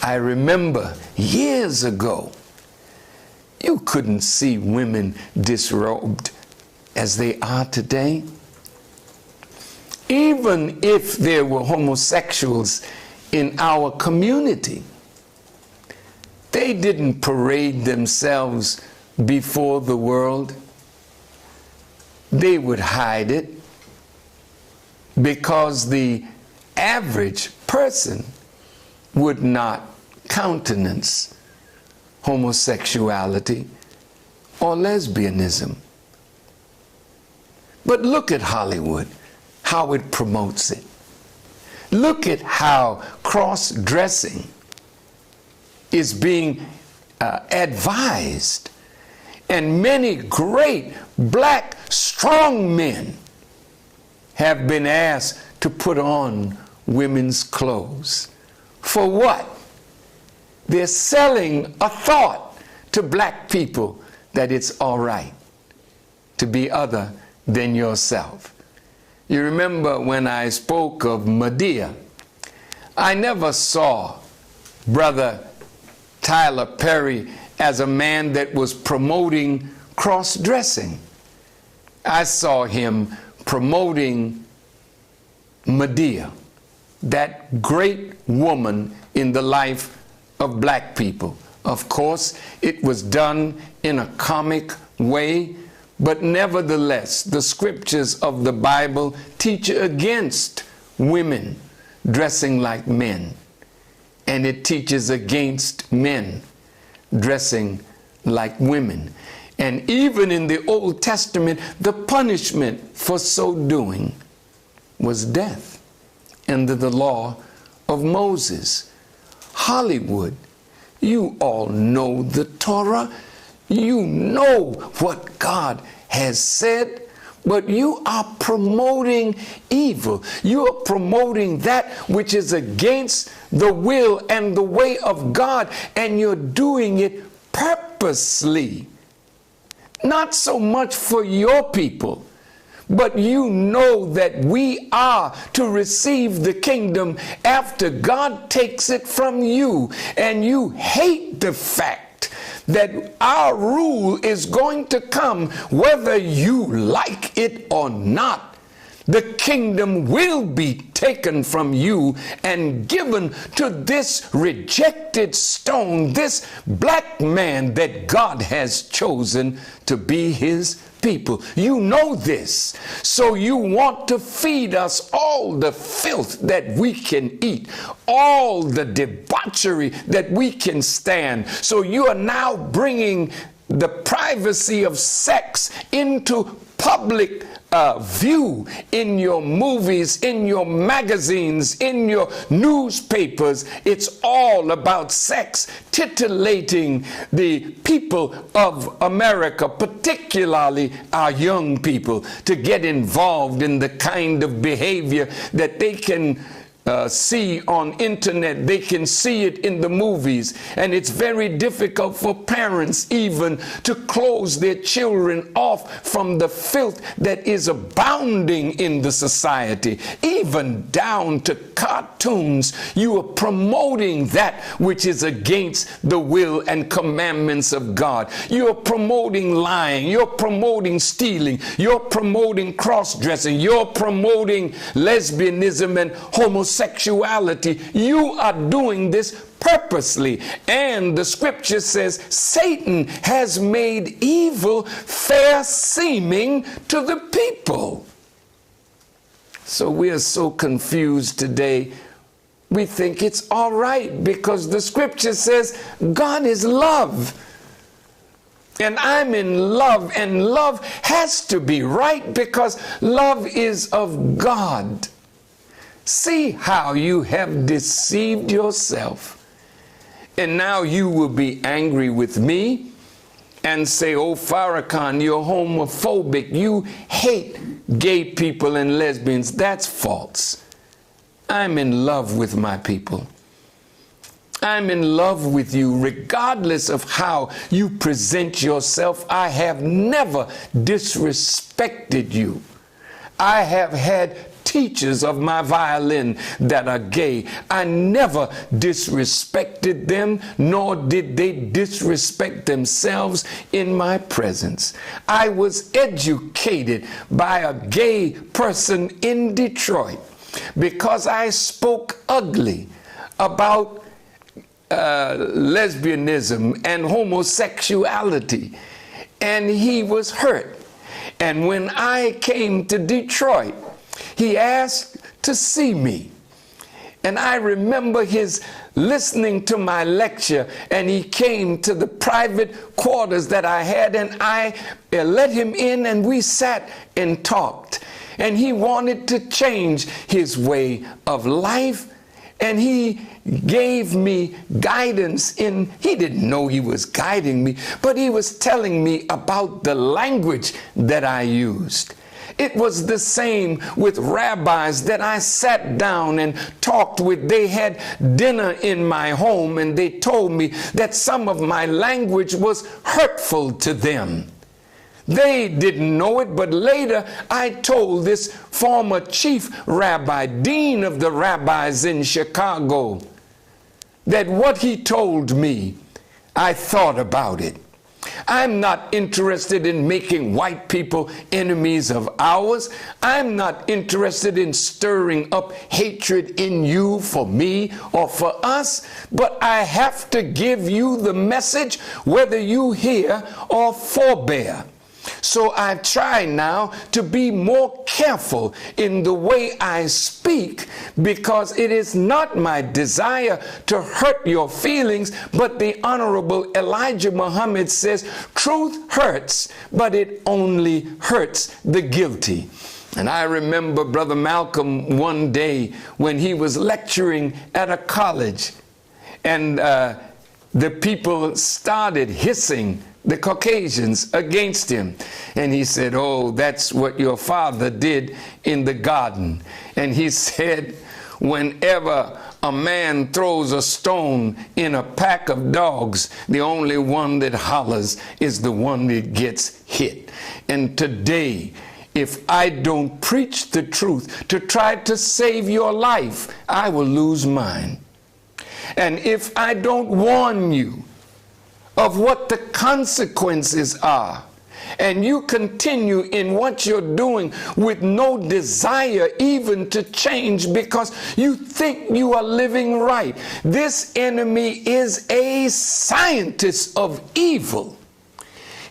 I remember years ago, you couldn't see women disrobed as they are today. Even if there were homosexuals in our community, they didn't parade themselves before the world. They would hide it because the average person would not countenance homosexuality or lesbianism. But look at Hollywood, how it promotes it. Look at how cross-dressing is being advised. And many great black strong men have been asked to put on women's clothes. For what? They're selling a thought to black people that it's all right to be other than yourself. You remember when I spoke of Medea, I never saw Brother Tyler Perry as a man that was promoting cross-dressing. I saw him promoting Medea, that great woman in the life of black people. Of course, it was done in a comic way, but nevertheless, the scriptures of the Bible teach against women dressing like men, and it teaches against men dressing like women. And even in the Old Testament, the punishment for so doing was death under the law of Moses. Hollywood, you all know the Torah. You know what God has said, but you are promoting evil. You are promoting that which is against the will and the way of God, and you're doing it purposely. Not so much for your people, but you know that we are to receive the kingdom after God takes it from you, and you hate the fact that our rule is going to come whether you like it or not. The kingdom will be taken from you and given to this rejected stone, this black man that God has chosen to be his people. You know this, so you want to feed us all the filth that we can eat, all the debauchery that we can stand. So you are now bringing the privacy of sex into public view in your movies, in your magazines, in your newspapers. It's all about sex, titillating the people of America, particularly our young people, to get involved in the kind of behavior that they can see on internet. They can see it in the movies, and it's very difficult for parents even to close their children off from the filth that is abounding in the society. Even down to cartoons, you are promoting that which is against the will and commandments of God. You're promoting lying, you're promoting stealing, you're promoting cross-dressing, you're promoting lesbianism and homosexuality. You are doing this purposely, and the scripture says Satan has made evil fair seeming to the people. So we are so confused today. We think it's all right because the scripture says God is love, and I'm in love, and love has to be right because love is of God. See how you have deceived yourself. And now you will be angry with me and say, oh, Farrakhan, you're homophobic. You hate gay people and lesbians. That's false. I'm in love with my people. I'm in love with you regardless of how you present yourself. I have never disrespected you. I have had teachers of my violin that are gay. I never disrespected them, nor did they disrespect themselves in my presence. I was educated by a gay person in Detroit because I spoke ugly about lesbianism and homosexuality, and he was hurt. And when I came to Detroit, he asked to see me. And I remember his listening to my lecture, and he came to the private quarters that I had, and I let him in, and we sat and talked. And he wanted to change his way of life, and he gave me guidance he didn't know he was guiding me, but he was telling me about the language that I used. It was the same with rabbis that I sat down and talked with. They had dinner in my home, and they told me that some of my language was hurtful to them. They didn't know it, but later I told this former chief rabbi, dean of the rabbis in Chicago, that what he told me, I thought about it. I'm not interested in making white people enemies of ours. I'm not interested in stirring up hatred in you for me or for us, but I have to give you the message whether you hear or forbear. So I try now to be more careful in the way I speak, because it is not my desire to hurt your feelings, but the Honorable Elijah Muhammad says, truth hurts, but it only hurts the guilty. And I remember Brother Malcolm one day when he was lecturing at a college, and the people started hissing the Caucasians against him. And he said, oh, that's what your father did in the garden. And he said, whenever a man throws a stone in a pack of dogs, the only one that hollers is the one that gets hit. And today, if I don't preach the truth to try to save your life, I will lose mine. And if I don't warn you of what the consequences are, and you continue in what you're doing with no desire even to change because you think you are living right, this enemy is a scientist of evil.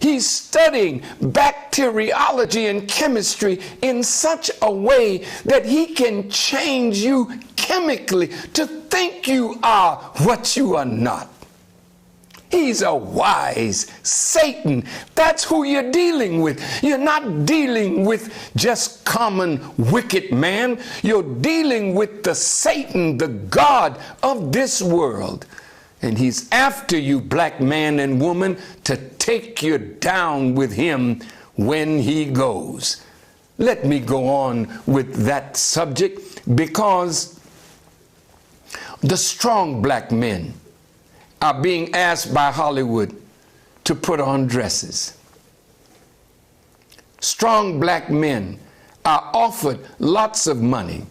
He's studying bacteriology and chemistry in such a way that he can change you chemically to think you are what you are not. He's a wise Satan. That's who you're dealing with. You're not dealing with just common wicked man. You're dealing with the Satan, the God of this world. And he's after you, black man and woman, to take you down with him when he goes. Let me go on with that subject, because the strong black men are being asked by Hollywood to put on dresses. Strong black men are offered lots of money.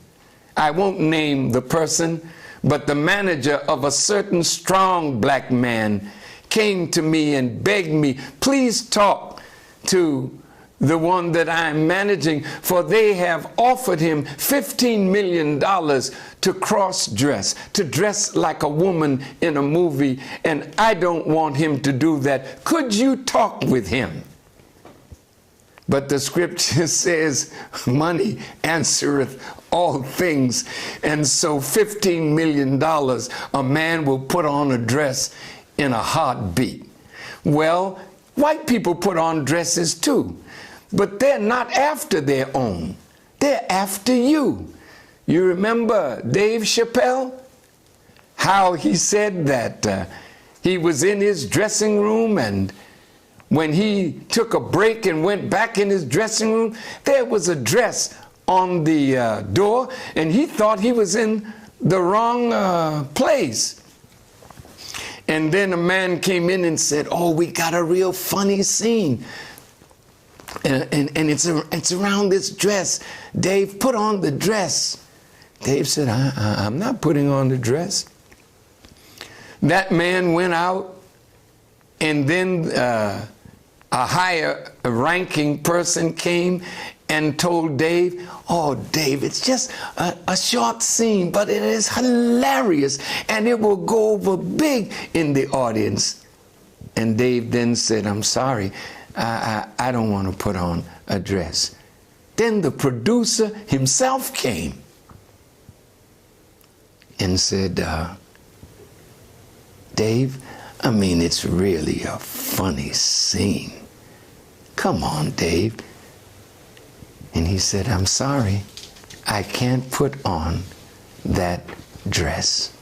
I won't name the person, but the manager of a certain strong black man came to me and begged me, please talk to the one that I'm managing, for they have offered him $15 million to cross-dress, to dress like a woman in a movie, and I don't want him to do that. Could you talk with him? But the scripture says, money answereth all things, and so $15 million a man will put on a dress in a heartbeat. Well, white people put on dresses too, but they're not after their own. They're after you. You remember Dave Chappelle? How he said that he was in his dressing room, and when he took a break and went back in his dressing room, there was a dress on the door, and he thought he was in the wrong place. And then a man came in and said, oh, we got a real funny scene. And it's around this dress. Dave, put on the dress. Dave said, I'm not putting on the dress. That man went out, and then a higher ranking person came and told Dave, oh, Dave, it's just a short scene, but it is hilarious, and it will go over big in the audience. And Dave then said, I'm sorry, I don't want to put on a dress. Then the producer himself came and said, Dave, I mean, it's really a funny scene. Come on, Dave. And he said, I'm sorry, I can't put on that dress.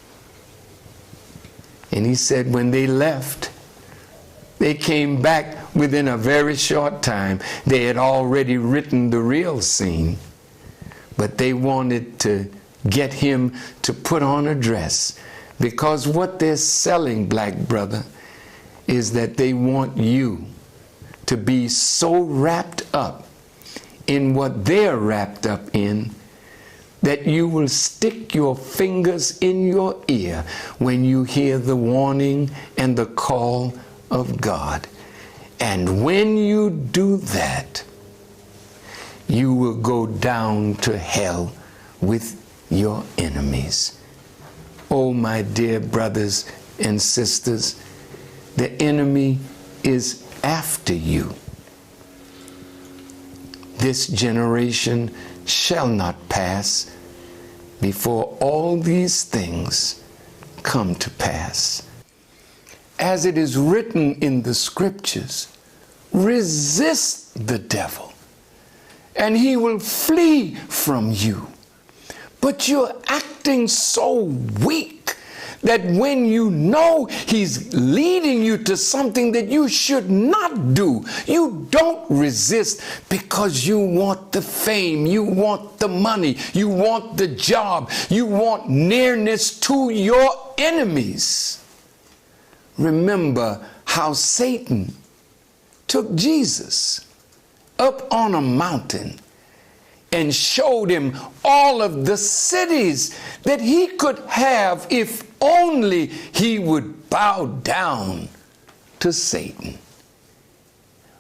And he said when they left, they came back within a very short time. They had already written the real scene, but they wanted to get him to put on a dress, because what they're selling, black brother, is that they want you to be so wrapped up in what they're wrapped up in that you will stick your fingers in your ear when you hear the warning and the call of God. And when you do that, you will go down to hell with your enemies. Oh, my dear brothers and sisters, the enemy is after you. This generation shall not pass before all these things come to pass. As it is written in the scriptures, resist the devil, and he will flee from you. But you're acting so weak that when you know he's leading you to something that you should not do, you don't resist, because you want the fame, you want the money, you want the job, you want nearness to your enemies. Remember how Satan took Jesus up on a mountain and showed him all of the cities that he could have if only he would bow down to Satan.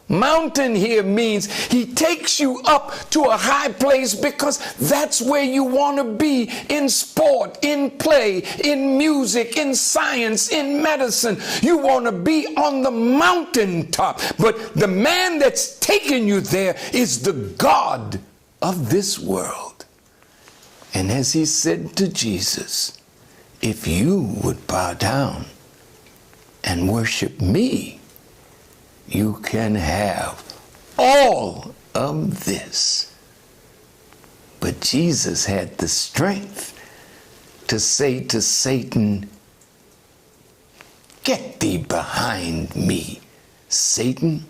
Mountain here means he takes you up to a high place because that's where you want to be, in sport, in play, in music, in science, in medicine. You want to be on the mountaintop. But the man that's taking you there is the God of this world. And as he said to Jesus, if you would bow down and worship me, you can have all of this. But Jesus had the strength to say to Satan, get thee behind me, Satan.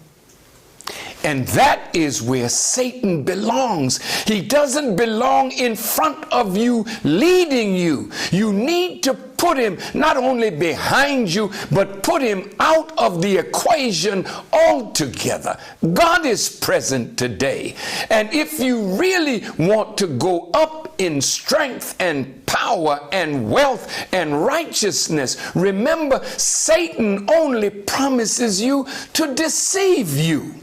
And that is where Satan belongs. He doesn't belong in front of you, leading you. You need to put him not only behind you, but put him out of the equation altogether. God is present today. And if you really want to go up in strength and power and wealth and righteousness, remember, Satan only promises you to deceive you.